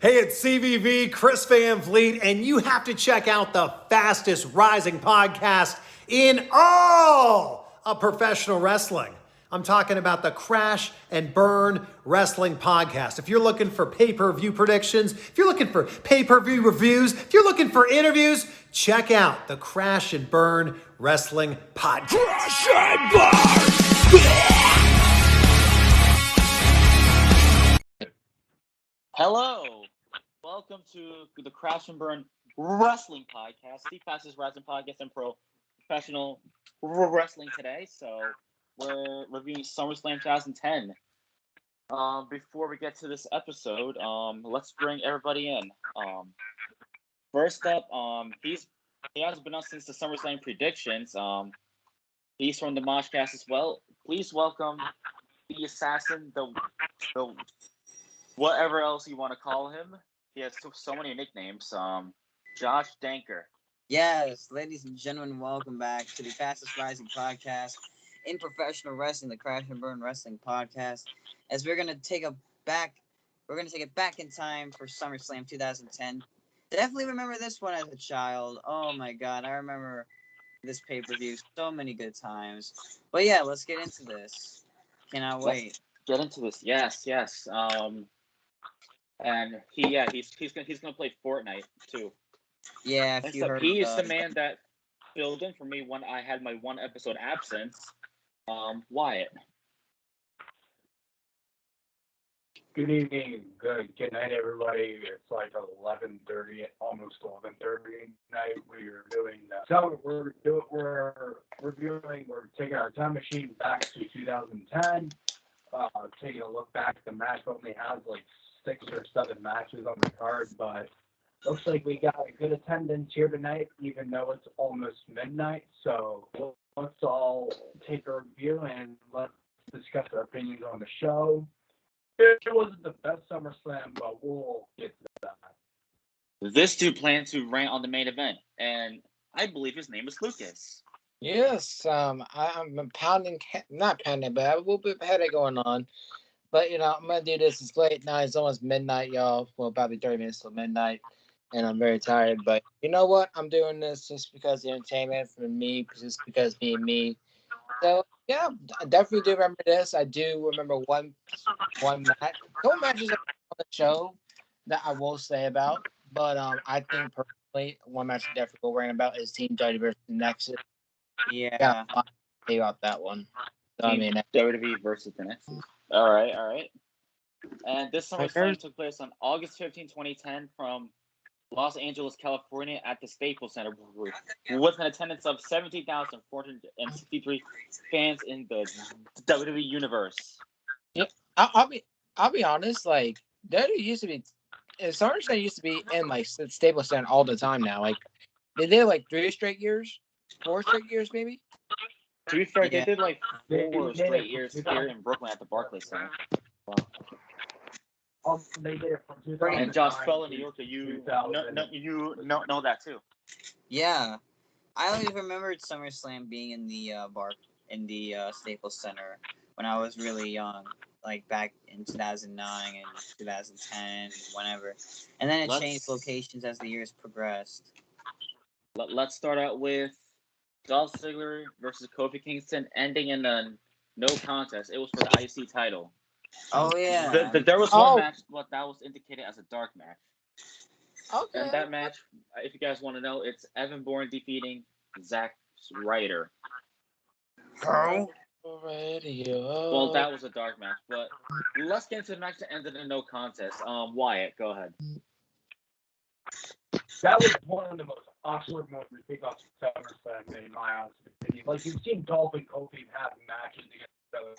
Hey, it's CVV, Chris Van Vliet, and you have to check out the fastest rising podcast in all of professional wrestling. I'm talking about the Crash and Burn Wrestling Podcast. If you're looking for pay-per-view predictions, if you're looking for pay-per-view reviews, if you're looking for interviews, check out the Crash and Burn Wrestling Podcast. Crash and Burn! Hello, welcome to the Crash and Burn Wrestling Podcast, the fastest rising podcast in professional wrestling today. So we're reviewing SummerSlam 2010. Before we get to this episode, let's bring everybody in. First up, he hasn't been on since the SummerSlam predictions. He's from the Moshcast as well. Please welcome the assassin, the whatever else you want to call him. He has so many nicknames. Josh Danker. Yes, ladies and gentlemen, welcome back to the fastest rising podcast in professional wrestling, the Crash and Burn Wrestling Podcast. As we're gonna take it back in time for SummerSlam 2010. Definitely remember this one as a child. Oh my God, I remember this pay-per-view so many good times. But yeah, let's get into this. Cannot wait. Let's get into this. Yes. And he's gonna play Fortnite too. Yeah, if you heard, he is the man that filled in for me when I had my one episode absence. Wyatt. Good evening, good night, everybody. It's like 11:30, almost 11:30 night. We're doing we're taking our time machine back to 2010. Taking a look back. The match only has like 6 or 7 matches on the card, but looks like we got a good attendance here tonight, even though it's almost midnight. So let's all take a review and let's discuss our opinions on the show. It wasn't the best SummerSlam, but we'll get to that. This dude planned to rant on the main event, and I believe his name is Lucas. Yes, I'm not pounding, but I have a little bit of headache going on. But, I'm going to do this. It's late now. It's almost midnight, y'all. Well, probably 30 minutes till midnight, and I'm very tired. But you know what? I'm doing this just because the entertainment for me, just because being me. So, yeah, I definitely do remember this. I do remember one match. No matches on the show that I will say about. But I think personally, one match I definitely will rant about is Team WWE versus Nexus. yeah. Say about that one. So, WWE versus the Nexus. All right. And this SummerSlam took place on August 15, 2010 from Los Angeles, California at the Staples Center with an attendance of 17,463 fans in the WWE universe. Yeah, I'll be honest, like WWE used to be SummerSlam used to be in like Staples Center all the time now. Like they did like 4 straight years maybe. To be fair, they did like 4 straight years here in Brooklyn at the Barclays Center. Wow. They did it from 2009. And Josh Fell in New York, you know that too. Yeah, I always remembered SummerSlam being in the Staples Center when I was really young, like back in 2009 and 2010, whenever. And then it changed locations as the years progressed. Let's start out with Dolph Ziggler versus Kofi Kingston, ending in a no contest. It was for the IC title. Oh yeah. There was one match, but that was indicated as a dark match. Okay. And that match, if you guys want to know, it's Evan Bourne defeating Zack Ryder. How? Radio. Well, that was a dark match, but let's get into the match that ended in no contest. Wyatt, go ahead. That was one of the most awkward moments we pick off SummerSlam, in my honest opinion. Like, you've seen Dolph and Kofi have matches against each other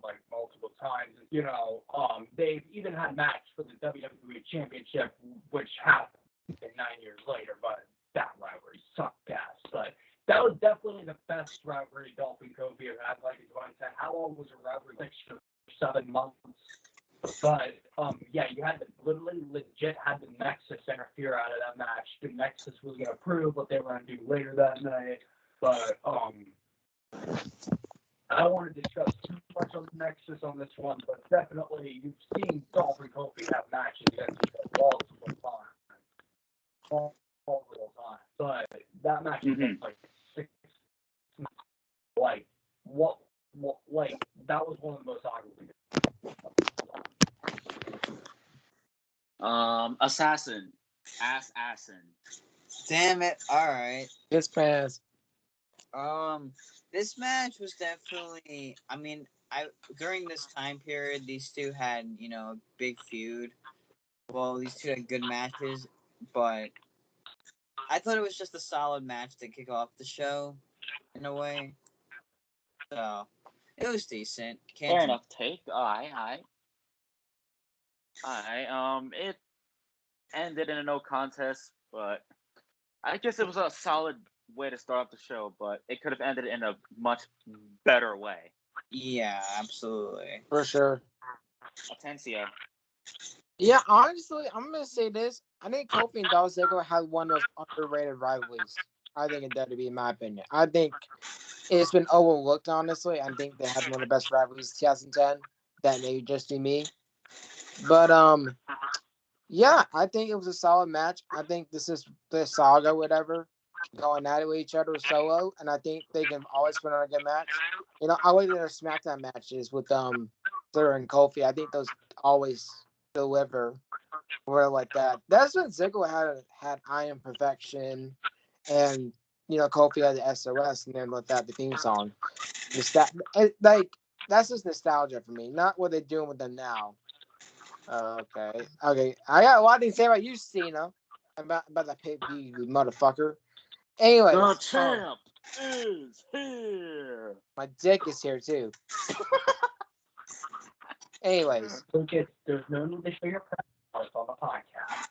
like multiple times. They've even had matches for the WWE Championship, which happened 9 years later, but that rivalry sucked ass. But that was definitely the best rivalry Dolph and Kofi have had. Like, how long was a rivalry? Like 7 months. But yeah, you had to legit had the Nexus interfere out of that match. The Nexus was gonna prove what they were gonna do later that night. But I don't want to discuss too much on the Nexus on this one, but definitely you've seen Dolph and Kofi have matches against each other multiple match was like 6 like what like that was one of the most awkward. Assassin. Assassin. Damn it! All right. This pass. This match was definitely. I mean, during this time period, these two had a big feud. Well, these two had good matches, but I thought it was just a solid match to kick off the show, in a way. So it was decent. Fair enough take. It ended in a no contest, but I guess it was a solid way to start off the show, but it could have ended in a much better way. Yeah, absolutely. For sure. Atencio. Yeah, honestly, I'm gonna say this. I think Kofi and Dolph Ziggler had one of those underrated rivalries. I think in WWE, in my opinion. I think it's been overlooked, honestly. I think they had one of the best rivalries in 2010. That may just be me. But yeah, I think it was a solid match. I think this is the saga, whatever, going at it with each other solo, and I think they can always put on a good match. I like their SmackDown matches with Ziggler and Kofi. I think those always deliver. Or like that. That's when Ziggler had I Am Perfection, and Kofi had the SOS, and then with that the theme song. That's just nostalgia for me, not what they're doing with them now. Okay. I got a lot to say about you, Cena, about that pay-per-view, you motherfucker. Anyways, The champ is here. my dick is here too. Anyways, Lucas, there's no need to show your presence on the podcast.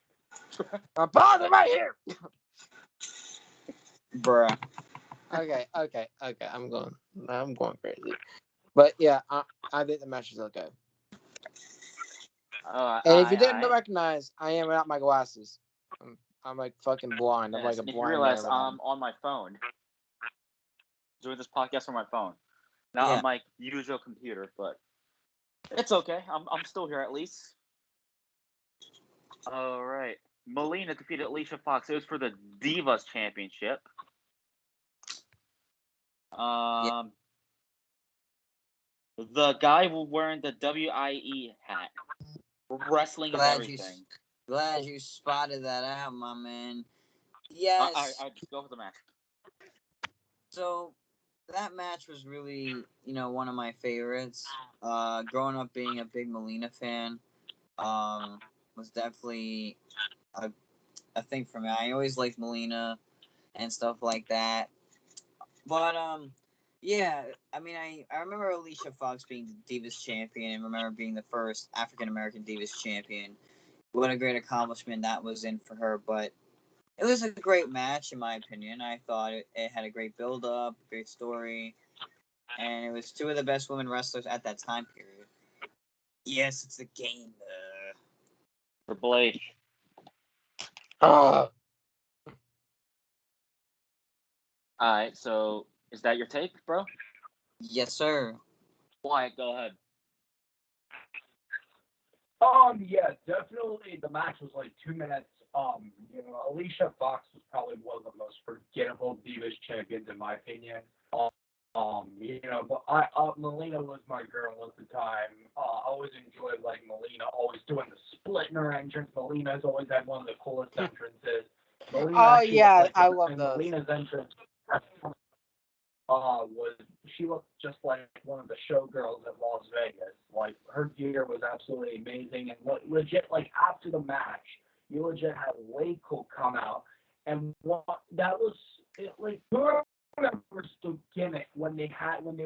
my balls are right here. Bruh. Okay. I'm going crazy. But yeah, I think the match is okay. And if you didn't recognize, I am without my glasses. I'm like fucking blind. I'm like a if you blind realize man. I'm on my phone, doing this podcast on my phone, not Yeah. on my usual computer, but it's okay. I'm still here at least. All right. Melina defeated Alicia Fox. It was for the Divas Championship. The guy wearing the WIE hat, wrestling and everything. Glad you spotted that out, my man. Yes. I just go for the match. So that match was really, one of my favorites. Growing up being a big Melina fan, was definitely a thing for me. I always liked Melina and stuff like that. But yeah, I mean, I remember Alicia Fox being the Divas champion, and remember being the first African American Divas champion. What a great accomplishment that was in for her. But it was a great match, in my opinion. I thought it had a great build-up, great story, and it was two of the best women wrestlers at that time period. Yes, it's the game. For Blake. Oh, Alright, so is that your take, bro? Yes, sir. Wyatt, go ahead. Yeah, definitely. The match was like 2 minutes. Alicia Fox was probably one of the most forgettable Divas champions in my opinion. But Melina was my girl at the time. I always enjoyed like Melina always doing the split in her entrance. Melina's always had one of the coolest entrances. I love those. Melina's entrance she looked just like one of the showgirls at Las Vegas. Like her gear was absolutely amazing, and legit, like after the match, you legit had Ryleigh come out, and that was it. Like who remembers the gimmick when they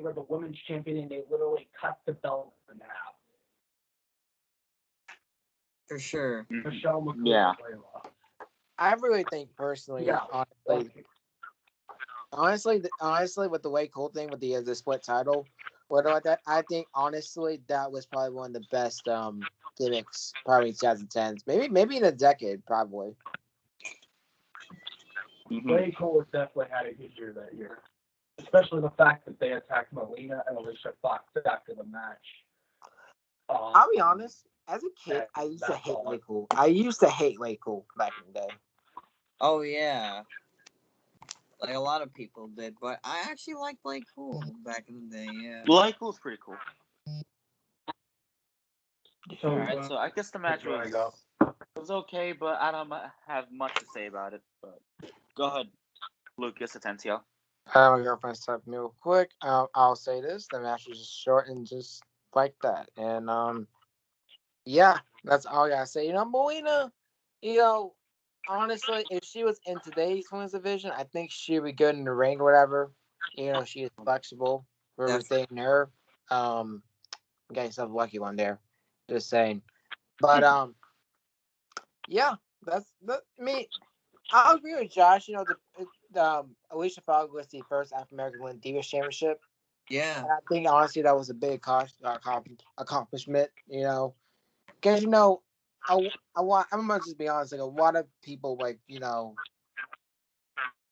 were the women's champion and they literally cut the belt in half. For sure. Michelle McCool. Yeah. I really think personally, Yeah. honestly, with the Ryleigh thing with the split title, whatever like that, I think honestly that was probably one of the best gimmicks probably in 2010s, maybe in a decade, probably. Ryleigh definitely had a good year that year, especially the fact that they attacked Melina and Alicia Fox after the match. I'll be honest. As a kid, I used to hate Ryleigh. I used to hate Ryleigh back in the day. Oh yeah. like a lot of people did. But I actually liked Blake Cool back in the day. Yeah. Blake was pretty cool. So, Alright, so I guess the match where I was go? okay, but I don't have much to say about it. But go ahead, Lucas Atencio. My girlfriend stopped me real quick. I'll say this: the match was just short and just like that. And yeah, that's all I gotta say. Melina, honestly, if she was in today's women's division, I think she'd be good in the ring or whatever. She is flexible for everything in her. Got yourself a lucky one there. Just saying. But yeah, that's that. I mean, I'll agree with Josh. The Alicia Fox was the first African American win Divas Championship. Yeah. And I think honestly that was a big accomplishment. Because I'm gonna just be honest. Like a lot of people, a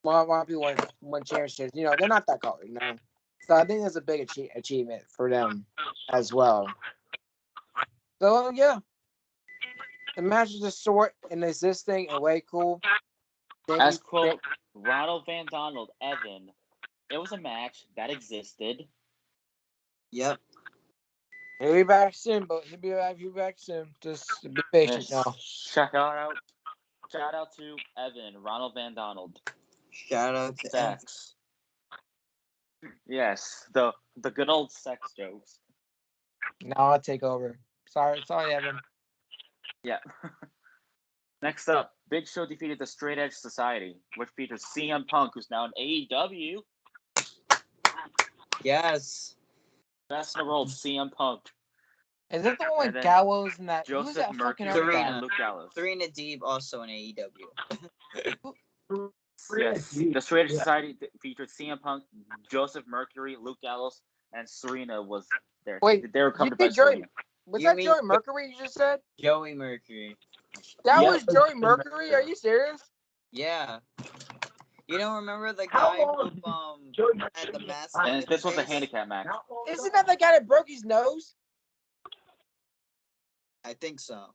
lot of people win championships. They're not that good. So I think that's a big achievement for them as well. So yeah, the match is just short and existing and way cool. As quote Ronald Van Donald, Evan, it was a match that existed. Yep. He'll be back soon, but he'll be back soon. Just be patient, Yes. y'all. Shout out to Evan, Ronald Van Donald. Shout out to Evan. Sex. Yes, the good old sex jokes. Now I'll take over. Sorry, Evan. Yeah. Next up, Big Show defeated the Straight Edge Society, which features CM Punk, who's now in AEW. Yes. Best in the world, CM Punk. Is that the one And with then Gallows and that? Who's Joseph that Mercury fucking other and guy? Luke Gallows. Serena Deeb also in AEW. Yes, the Straight Edge Society featured CM Punk, Joseph Mercury, Luke Gallows, and Serena was there. Wait, they were you covered by think Joey? Serena. Was You that mean- Joey Mercury you just said? Joey Mercury. That Yep. was Joey Mercury? Are you serious? Yeah. You don't remember the How guy long- who had the mask? And on this his was a face? handicap match. Isn't that the guy that broke his nose? I think so.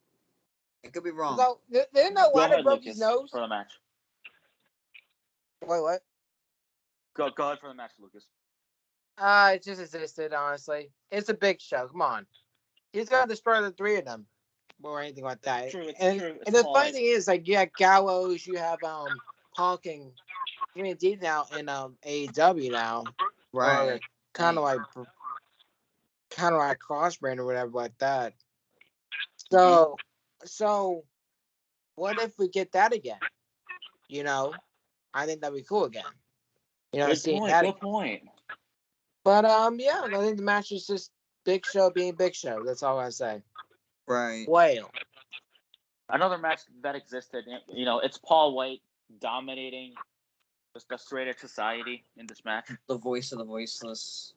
I could be wrong. So, didn't that Go guy that ahead, broke Lucas, his nose? for the match. Wait, what? Go ahead for the match, Lucas. It just existed, honestly. It's a big show. Come on. He's gonna destroy the three of them. Or anything like that. True, it's and true. and the funny thing is, you have Gallows, you have Punk and Jimmy D now in AEW now. Right. Kind of like Crossbrand or whatever like that. So what if we get that again? I think that'd be cool again. Good point. But yeah, I think the match is just Big Show being Big Show. That's all I say. Right. Whale. Another match that existed, it's Paul White dominating the Straight Edge Society in this match. The voice of the voiceless.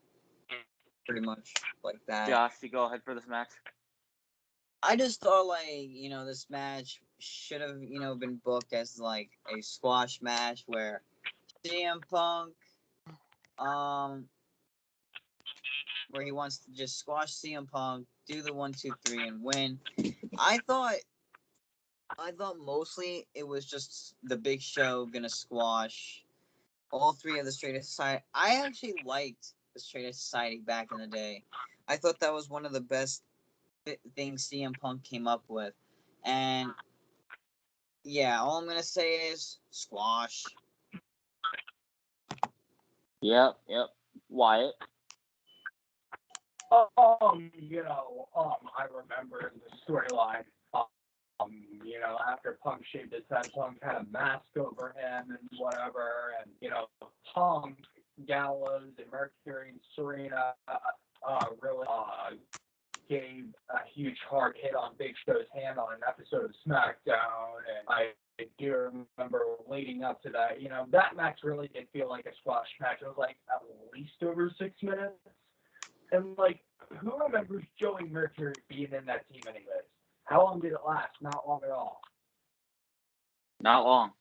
Pretty much like that. Josh, you go ahead for this match. I just thought this match should have, been booked as like a squash match where CM Punk, where he wants to just squash CM Punk, do the 1, 2, 3 and win. I thought mostly it was just the Big Show gonna squash all three of the Straight Edge Society. I actually liked the Straight Edge Society back in the day. I thought that was one of the best things CM Punk came up with. And yeah, all I'm gonna say is squash. Yep. Wyatt. I remember the storyline. After Punk shaved his head, Punk had a mask over him and whatever, and Punk, Gallows, and Mercury and Serena really gave a huge hard hit on Big Show's hand on an episode of SmackDown, and I do remember leading up to that. That match really did feel like a squash match. It was like at least over 6 minutes, and who remembers Joey Mercury being in that team anyways? How long did it last? Not long at all. Not long.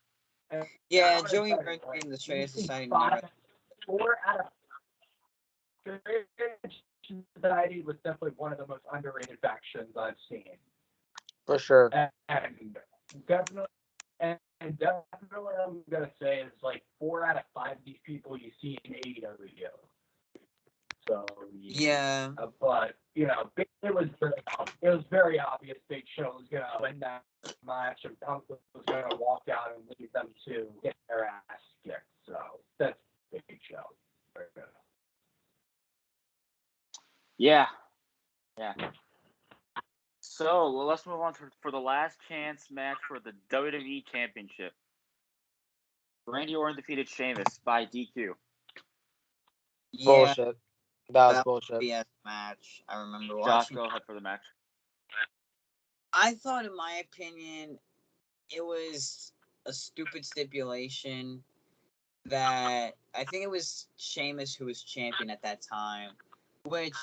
And Yeah, Joey Mercury in the Straight Edge Society. 4 out of Straight Edge Society was definitely one of the most underrated factions I've seen. For sure. And definitely, I'm gonna say is 4 out of 5 of these people you see in AEW. So Yeah. But it was very obvious Big Show was gonna win that match, and Punk was gonna walk out and leave them to get their ass kicked. So that's Big Show. Yeah. So let's move on for the last chance match for the WWE Championship. Randy Orton defeated Sheamus by DQ. Yeah. Bullshit. That was That bullshit. BS match. I remember Josh, watching. go ahead for the match. I thought, in my opinion, it was a stupid stipulation that I think it was Sheamus who was champion at that time, which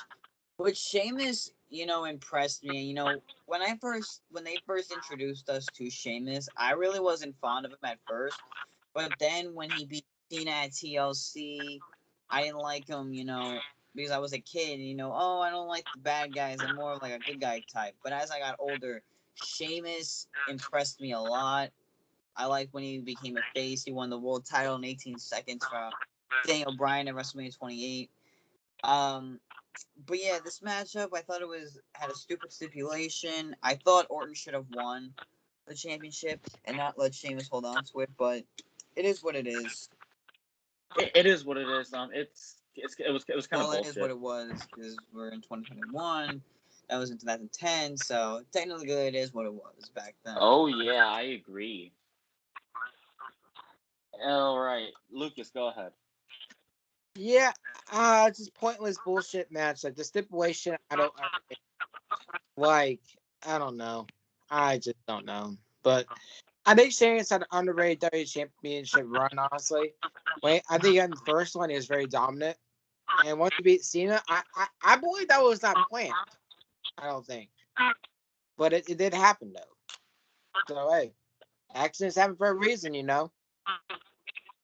Sheamus, impressed me. When they first introduced us to Sheamus, I really wasn't fond of him at first, but then when he beat Cena at TLC, I didn't like him, because I was a kid. I don't like the bad guys. I'm more of like a good guy type. But as I got older, Sheamus impressed me a lot. I like when he became a face. He won the world title in 18 seconds from Daniel Bryan at WrestleMania 28. But yeah, this matchup, I thought had a stupid stipulation. I thought Orton should have won the championship and not let Sheamus hold on to it. But it is what it is. It is what it is. It was kind of Well, it bullshit. is what it was because we're in 2021. That was in 2010, so technically it is what it was back then. Oh yeah, I agree. All right, Lucas, go ahead. Yeah, it's just pointless bullshit match. Like the stipulation, I don't know. I just don't know. But I think Sheamus had an underrated WWE Championship run, honestly. I think in the first one he was very dominant. And once he beat Cena, I believe that was not planned. I don't think. But it did happen though. So hey, accidents happen for a reason,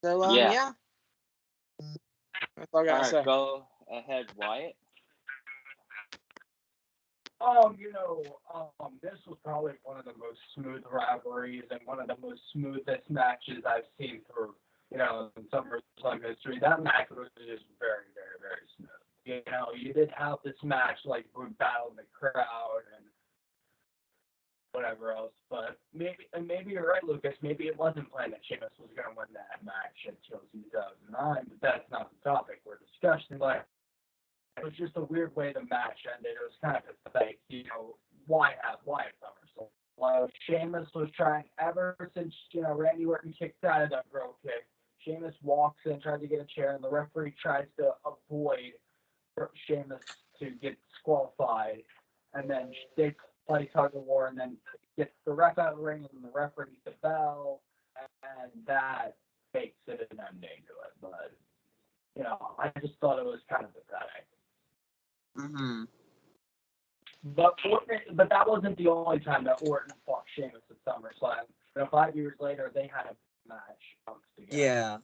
So yeah. That's all I gotta say. Go ahead, Wyatt. This was probably one of the most smooth rivalries and one of the most smoothest matches I've seen for, in SummerSlam history. That match was just very, very, very smooth. You did have this match like battle in the crowd and whatever else, but maybe you're right, Lucas. Maybe it wasn't planned that Sheamus was going to win that match until 2009, but that's not the topic we're discussing. But it was just a weird way the match ended. It was kind of pathetic. Why at SummerSlam? Well, Sheamus was trying ever since Randy Orton kicked out of that bro kick. Sheamus walks in, tries to get a chair, and the referee tries to avoid Sheamus to get disqualified, and then they play tug of war, and then gets the ref out of the ring, and the ref rings the bell, and that makes it an ending to it. But I just thought it was kind of pathetic. Mm-hmm. But that wasn't the only time that Orton fought Sheamus at SummerSlam. 5 years later, they had a match together. Yeah.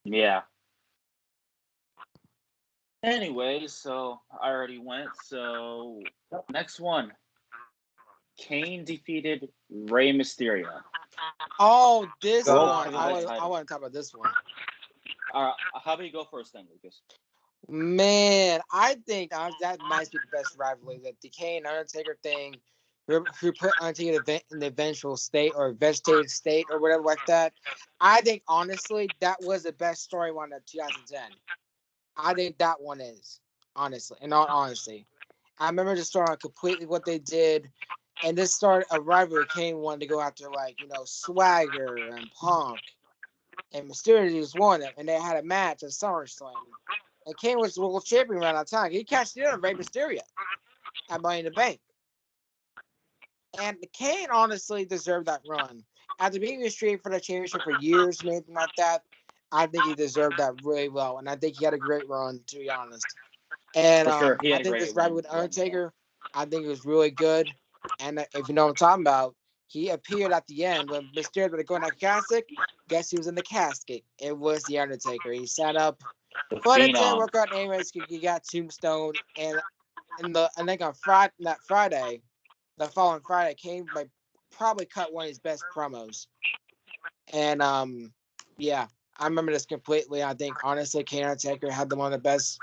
Yeah. Anyway, so I already went. So next one, Kane defeated Rey Mysterio. Oh, this Go one. for the I title. want to talk about this one. How about you go first then, Lucas? Man, I think that might be the best rivalry. That the Kane Undertaker thing, who put Undertaker in the eventual state or vegetative state or whatever like that. I think honestly that was the best storyline of 2010. I think that one is honestly, in all honesty. I remember the story completely what they did, and this started a rivalry. Kane wanted to go after Swagger and Punk, and Mysterio just won it, and they had a match at SummerSlam. And Kane was the world champion around that time. He cashed in on Rey Mysterio at Money in the Bank. And Kane honestly deserved that run. After being restrained for the championship for years and anything like that, I think he deserved that really well. And I think he had a great run, to be honest. And For sure, he had I a think great this rivalry with Undertaker, I think it was really good. And if you know what I'm talking about, he appeared at the end when Mysterio was going to casket. Guess who was in the casket? It was the Undertaker. He sat up. But it didn't work out anyways. He got tombstone, and I think on Friday, the following Friday, Kane probably cut one of his best promos, and Yeah, I remember this completely. I think honestly, Kane and Undertaker had one of the best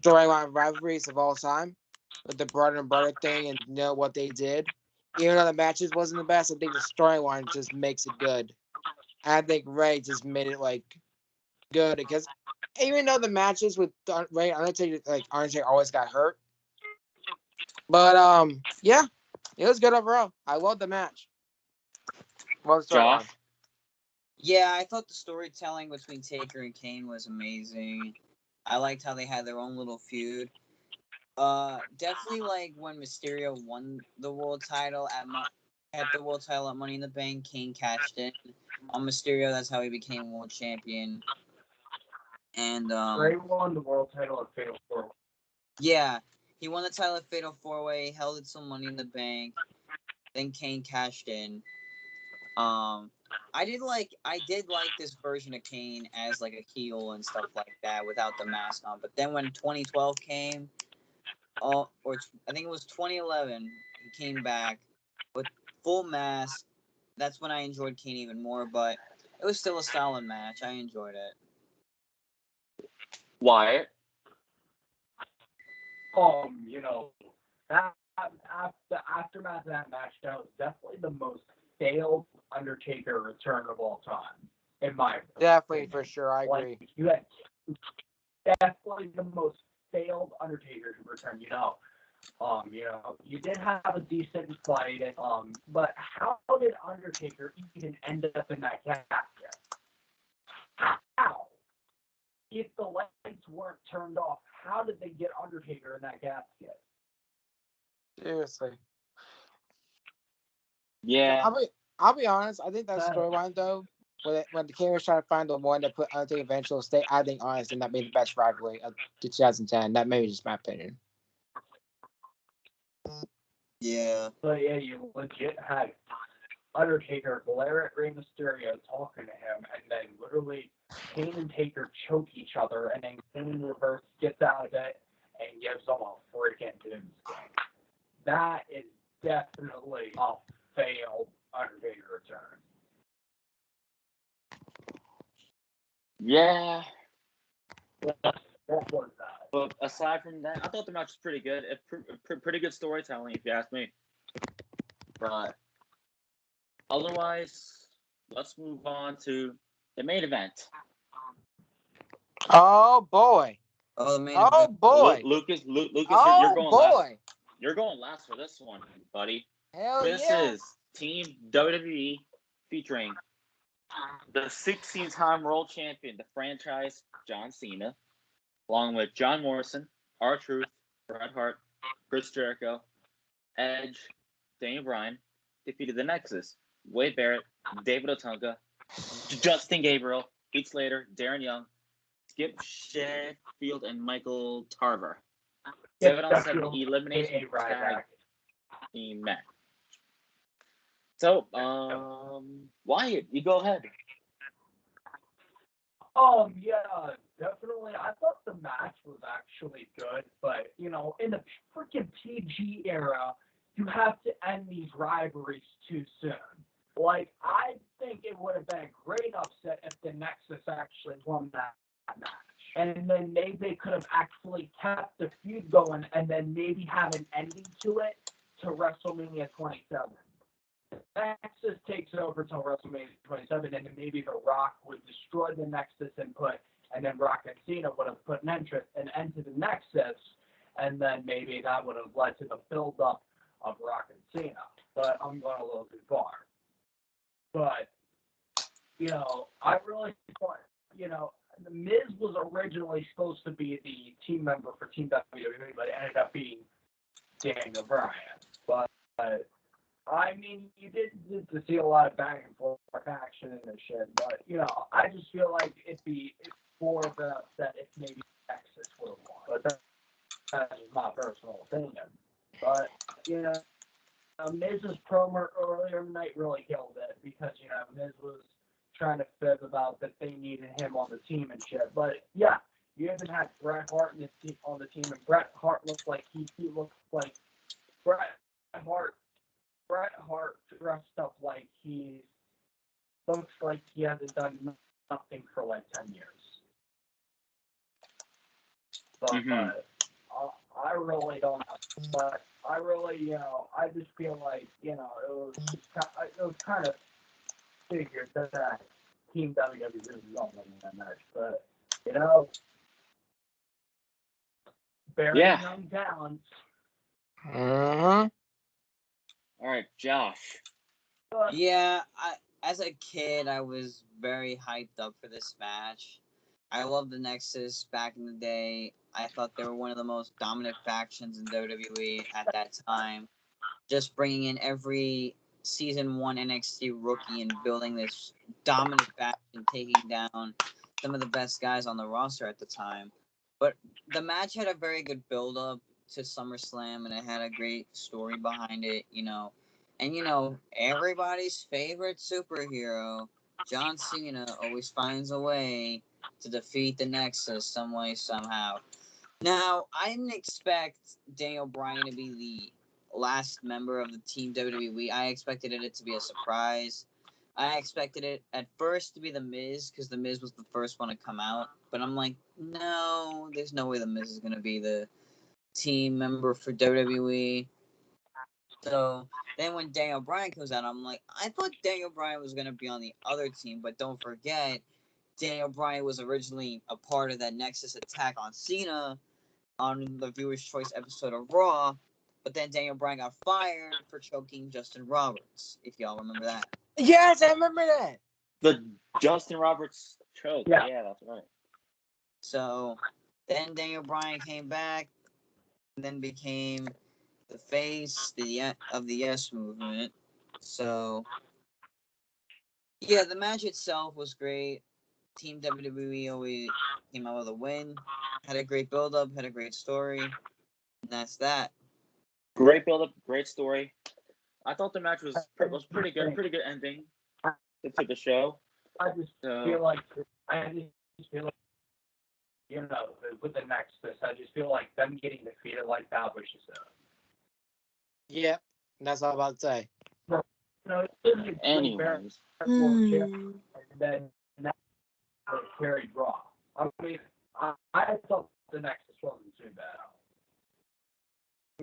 storyline rivalries of all time with the brother and brother thing, and you know what they did. Even though the matches wasn't the best, I think the storyline just makes it good. And I think Ray just made it like good because even though the matches with Ray Undertaker, like Undertaker always got hurt, but yeah, it was good overall. I loved the match. Well, the storyline. Josh? Yeah, I thought the storytelling between Taker and Kane was amazing. I liked how they had their own little feud. Definitely like when Mysterio won the world title at the world title at Money in the Bank, Kane cashed in on Mysterio. That's how he became world champion. And Ray won the world title at Fatal 4. yeah, he won the title at Fatal 4-Way, held it till Money in the Bank. Then Kane cashed in. I did like this version of Kane as like a heel and stuff like that without the mask on. But then when 2012 came, I think it was 2011, he came back with full mask. That's when I enjoyed Kane even more. But it was still a solid match. I enjoyed it. Wyatt? You know, that the aftermath of that match, that was definitely the most failed Undertaker return of all time, in my opinion. Definitely, for sure, I agree. Like, you had definitely the most failed Undertaker return. You did have a decent fight, but how did Undertaker even end up in that casket? How? If the lights weren't turned off, how did they get Undertaker in that casket? Seriously. Yeah. I'll be honest. I think that storyline though, when the king was trying to find the one that put Undertaker eventual state, I think honestly that made the best rivalry of 2010. That may be just my opinion. Yeah. But yeah, you legit had Undertaker glare at Rey Mysterio talking to him, and then literally Kane and Taker choke each other, and then Kane in reverse gets out of it and gives them a freaking doomsday. That is definitely a failed Undertaker return. Yeah. What was that? But aside from that, I thought the match was pretty good. Pretty good storytelling, if you ask me. But otherwise, let's move on to the main event. Oh boy! Oh, the main Oh event. boy! Lucas, Oh you're going boy! last. You're going last for this one, buddy. Hell This yeah! is Team WWE featuring the 16-time world champion, the franchise John Cena, along with John Morrison, R-Truth, Bret Hart, Chris Jericho, Edge, Daniel Bryan, defeated the Nexus, Wade Barrett, David Otunga, Justin Gabriel, Heath Slater, Darren Young, Skip Sheffield, and Michael Tarver. 7-on-7 elimination tag team match. So, Wyatt, you go ahead. Yeah, definitely. I thought the match was actually good, but in the freaking PG era, you have to end these rivalries too soon. Like, I think it would have been a great upset if the Nexus actually won that match. And then maybe they could have actually kept the feud going and then maybe have an ending to it to WrestleMania 27. Nexus takes over till WrestleMania 27, and then maybe The Rock would destroy the Nexus and then Rock and Cena would have put an end to the Nexus, and then maybe that would have led to the build-up of Rock and Cena. But I'm going a little too far. But, I really thought, The Miz was originally supposed to be the team member for Team WWE, but it ended up being Daniel Bryan. But I mean, you did see a lot of back and forth action and shit, but I just feel like it'd be more of an upset if maybe Texas would have won. But that's just my personal opinion. But Miz's promo earlier in the night really killed it because Miz was trying to fib about that they needed him on the team and shit. But yeah, you even had Bret Hart on the team, and Bret Hart looked like he looked like Bret Hart dressed up like he looks like he hasn't done nothing for like 10 years. But I really don't know. But I really, I just feel like, it was kind of figured that Team WWE was going to win that match. But, very young talents. Uh-huh. All right, Josh. Yeah, as a kid, I was very hyped up for this match. I loved the Nexus back in the day. I thought they were one of the most dominant factions in WWE at that time. Just bringing in every Season 1 NXT rookie and building this dominant faction, taking down some of the best guys on the roster at the time. But the match had a very good build-up to SummerSlam, and it had a great story behind it, And, everybody's favorite superhero, John Cena, always finds a way to defeat the Nexus some way, somehow. Now, I didn't expect Daniel Bryan to be the last member of the Team WWE. I expected it to be a surprise. I expected it at first to be The Miz, because The Miz was the first one to come out. But I'm like, no, there's no way The Miz is going to be the team member for WWE. So then when Daniel Bryan comes out, I'm like, I thought Daniel Bryan was going to be on the other team, but don't forget, Daniel Bryan was originally a part of that Nexus attack on Cena on the Viewer's Choice episode of Raw, but then Daniel Bryan got fired for choking Justin Roberts, if y'all remember that. Yes, I remember that. The Justin Roberts choke. Yeah, that's right. So then Daniel Bryan came back and then became the face of the Yes Movement. So, yeah, the match itself was great. Team WWE always came out with a win. Had a great build-up, had a great story. And that's that. Great build-up, great story. I thought the match was pretty good ending to the show. I just feel like, with the Nexus, I just feel like them getting defeated like that was just Yeah, that's all I'm about to say. Anyways. And then carried Raw. I mean, I thought the Nexus wasn't too bad.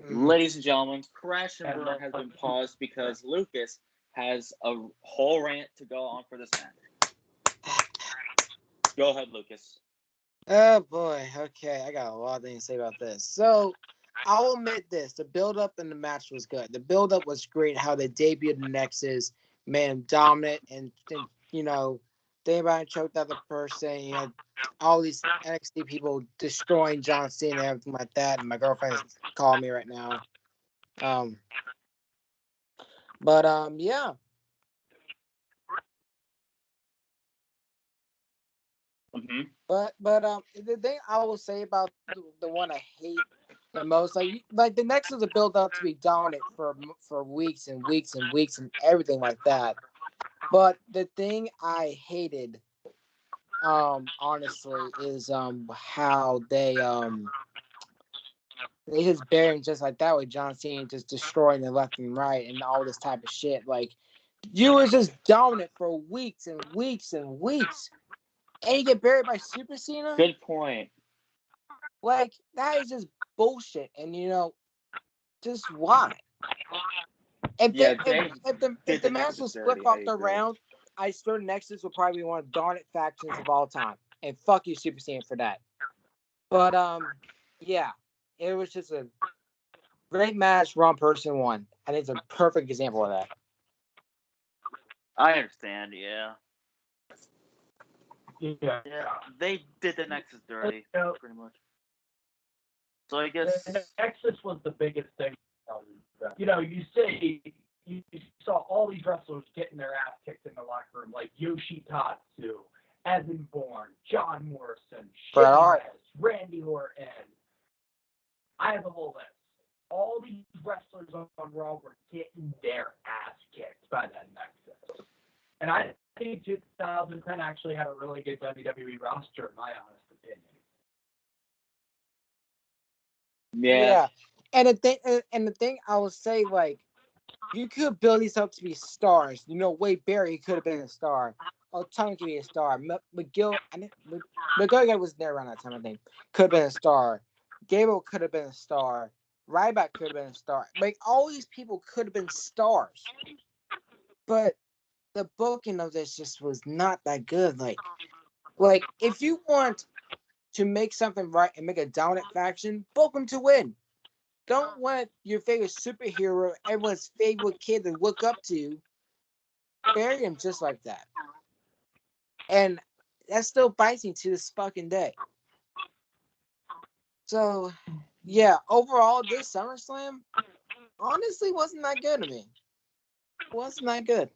Ladies and gentlemen, Crash and Burn has been paused because Lucas has a whole rant to go on for this match. Go ahead, Lucas. Oh boy, okay, I got a lot of things to say about this. So, I'll admit this: the build-up in the match was good. The build-up was great. How they debuted the Nexus, made him dominant, and they choked out the person. All these NXT people destroying John Cena and everything like that. And my girlfriend's calling me right now. Yeah. Mm-hmm. But the thing I will say about the one I hate the most, like the Nexus is built up to be dominant for weeks and weeks and weeks and everything like that. But the thing I hated, honestly, is how they just burying just like that with John Cena just destroying the left and right and all this type of shit. Like you were just dominant for weeks and weeks and weeks. And you get buried by Super Cena? Good point. Like, that is just bullshit. And, just why? If the match was split off the round, I swear Nexus would probably be one of the darnest factions of all time. And fuck you, Super Cena, for that. But, yeah. It was just a great match, wrong person won. And it's a perfect example of that. I understand, yeah. Yeah. They did the Nexus dirty, pretty much. So I guess the Nexus was the biggest thing. You saw all these wrestlers getting their ass kicked in the locker room, like Yoshitatsu, Evan Bourne, John Morrison, Sheamus, Randy Orton. I have a whole list. All these wrestlers on Raw were getting their ass kicked by that Nexus. And I think 2010 actually had a really good WWE roster, in my honest opinion. Yeah. And the thing I will say, like, you could build these up to be stars. Wade Barry could have been a star. Tommy could be a star. McGill was there around that time, I think. Could have been a star. Gable could have been a star. Ryback could have been a star. Like, all these people could have been stars. But the booking of this just was not that good. Like if you want to make something right and make a dominant faction, book them to win. Don't let your favorite superhero, everyone's favorite kid to look up to, bury him just like that. And that still bites me to this fucking day. So, yeah, overall, this SummerSlam honestly wasn't that good to me. Wasn't that good.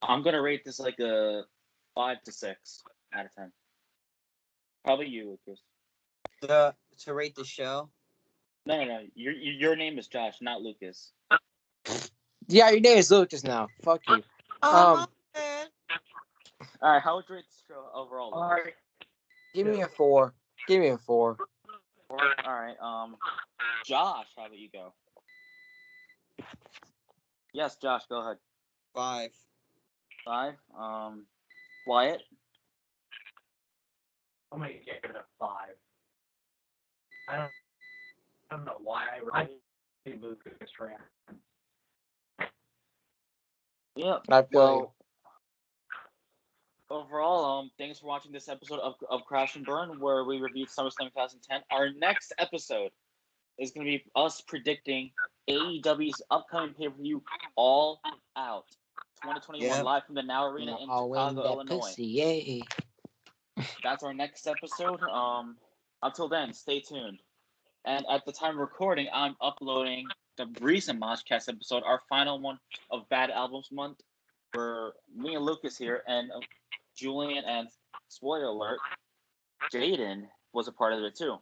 I'm gonna rate this like a 5 to 6 out of 10. Probably you, Lucas. To rate the show. No. Your name is Josh, not Lucas. Yeah, your name is Lucas now. Fuck you. Oh, man. All right, how would you rate this show overall? All Lucas? right. Give me a 4. Give me a 4. All right. Josh, how about you go? Yes, Josh, go ahead. 5. 5. Wyatt. I'm gonna give it a 5. I don't know why I really Lucas ran. Yeah. I feel Overall, thanks for watching this episode of Crash and Burn, where we reviewed SummerSlam 2010. Our next episode is going to be us predicting AEW's upcoming pay-per-view, All Out 2021, Yep. live from the Now Arena in Chicago, Illinois. Pussy, yay. That's our next episode. Until then, stay tuned. And at the time of recording, I'm uploading the recent Moshcast episode, our final one of Bad Albums Month, where me and Lucas here, and Julian, and spoiler alert, Jaden was a part of it too.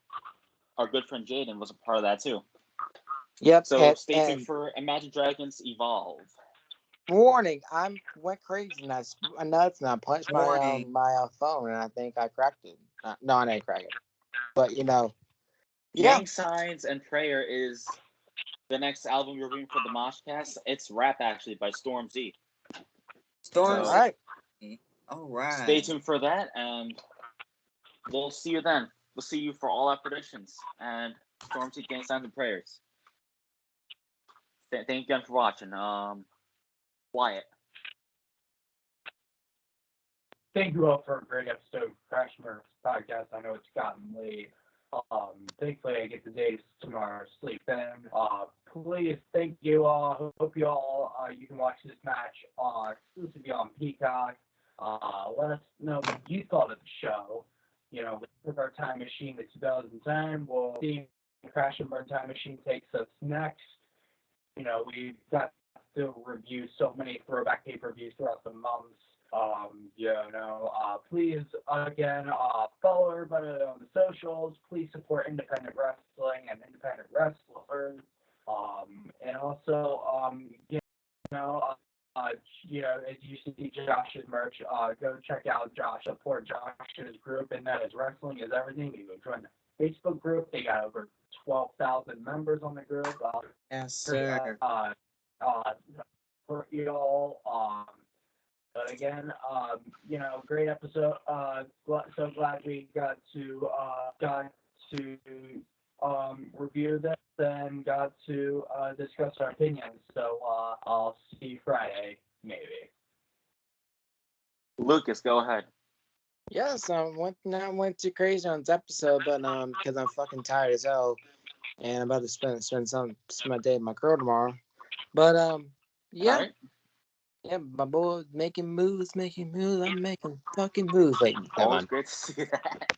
Our good friend Jaden was a part of that too. Yep. So stay tuned for Imagine Dragons Evolve. Warning, I went crazy and I nuts and I punched Warning. my phone and I think I cracked it. No, I didn't crack it. But yeah. Gang Signs and Prayer is the next album we're reviewing for the Moshcast. It's Rap actually by Storm Z. Storm. So, All right. All right. Stay tuned for that, and we'll see you then. We'll see you for all our predictions and Storm Z, Gang Signs and Prayers. Thank you again for watching. Wyatt. Thank you all for a great episode of Crash Murph's podcast. I know it's gotten late. Thankfully I get the days tomorrow sleep in. Please, thank you all. Hope you all you can watch this match exclusively on Peacock. Let us know what you thought of the show. We took our time machine to 2010. We'll see if Crash and Burn Time Machine takes us next. We've got to review so many throwback pay-per-views throughout the months. Please, again, follow everybody on the socials. Please support independent wrestling and independent wrestlers. And also, as you see Josh's merch, go check out Josh, support Josh's group, and that is Wrestling is Everything. You go join the Facebook group. They got over 12,000 members on the group. Yes, sir. For you all, but again, great episode. So glad we got to review this and got to discuss our opinions. So I'll see you Friday, maybe. Lucas, go ahead. Yes, I went too crazy on this episode, but because I'm fucking tired as hell, and I'm about to spend my day with my girl tomorrow. But yeah. Right. Yeah, my boy making moves. I'm making fucking moves. Wait, never Always mind. great to see that.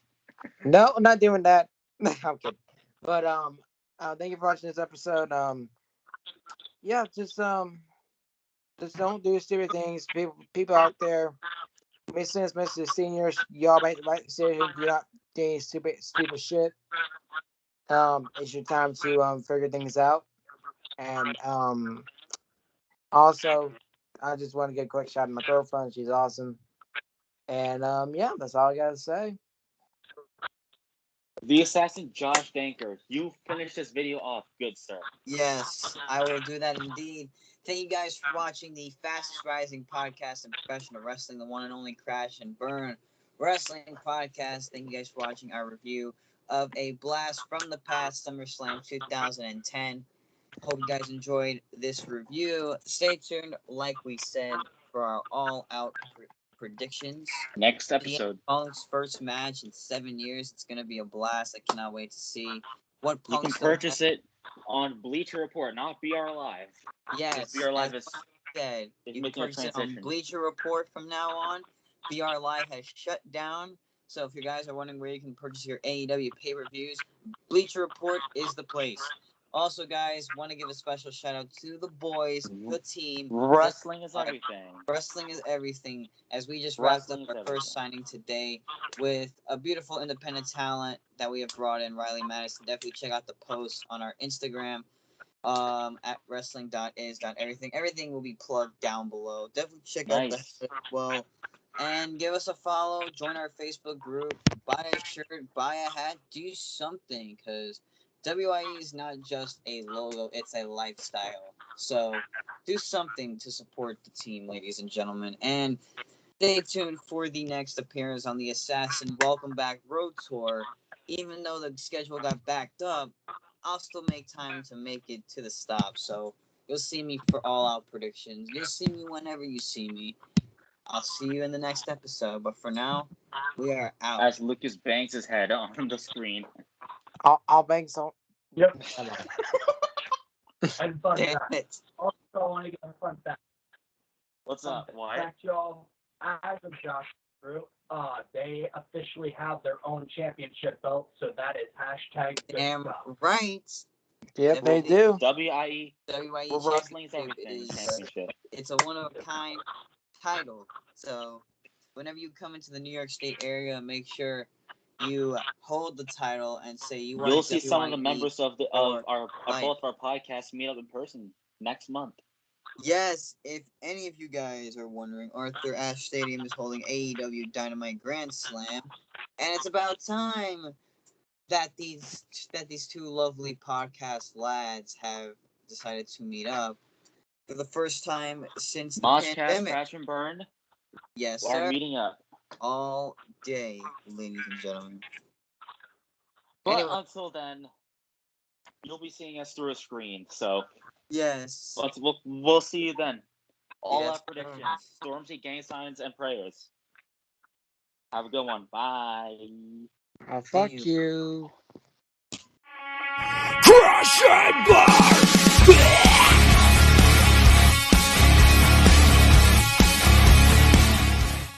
No, I'm not doing that. I'm kidding. But thank you for watching this episode. Yeah, just don't do stupid things. People out there, may send this message to seniors. Y'all make the right decision. You're not doing stupid shit. It's your time to figure things out. And also, I just want to get a quick shout out to my girlfriend. She's awesome. And yeah, that's all I gotta say. The assassin Josh Danker, you finished this video off, good sir. Yes, I will do that indeed. Thank you guys for watching the fastest rising podcast in professional wrestling, the one and only Crash and Burn Wrestling Podcast. Thank you guys for watching our review of a blast from the past, SummerSlam 2010. Hope you guys enjoyed this review. Stay tuned, like we said, for our all-out predictions. Next CM episode. Punk's first match in 7 years. It's gonna be a blast. I cannot wait to see what You Punk's can purchase it on Bleacher Report, not BR Live. Yes, BR Live as is said, is you can making a purchase it on transition. Bleacher Report from now on. BR Live has shut down. So if you guys are wondering where you can purchase your AEW pay-per-views, Bleacher Report is the place. Also, guys, want to give a special shout out to the boys, the team. Wrestling is everything. Wrestling is everything. As we just wrapped Wrestling up is our first signing today with a beautiful independent talent that we have brought in, Ryleigh Madison. Definitely check out the post on our Instagram at wrestling.is.everything. Everything will be plugged down below. Definitely check out the Nice. as well. And give us a follow, join our Facebook group, buy a shirt, buy a hat, do something, because WIE is not just a logo, it's a lifestyle. So do something to support the team, ladies and gentlemen. And stay tuned for the next appearance on the Assassin Welcome Back Road Tour. Even though the schedule got backed up, I'll still make time to make it to the stop. So you'll see me for all out predictions. You'll see me whenever you see me. I'll see you in the next episode. But for now, we are out. As Lucas bangs his head on the screen. I'll bang some. Yep. Come on. And fun Damn fact. it. Also, I want to give a fun fact. What's up, Wyatt? Fact, y'all. As of Josh Drew, they officially have their own championship belt, so that is hashtag good Damn stuff. right. Yep, they do. WIE. WIE Wrestling is Championship everything. is Championship. it's a one-of-a-kind title. So whenever you come into the New York State area, make sure you hold the title and say you want. You'll see some of the WIE members of or our life. both of our podcasts meet up in person next month. Yes, if any of you guys are wondering, Arthur Ashe Stadium is holding AEW Dynamite Grand Slam, and it's about time that these two lovely podcast lads have decided to meet up for the first time since the Moshcast, pandemic. Crash and Burn Yes, are sir. meeting up. All day, ladies and gentlemen. But Anyway. until then, you'll be seeing us through a screen. So Yes. we'll see you then. All Yes, our predictions, Stormzy, gang signs, and prayers. Have a good one. Bye. Fuck you. Crash and burn!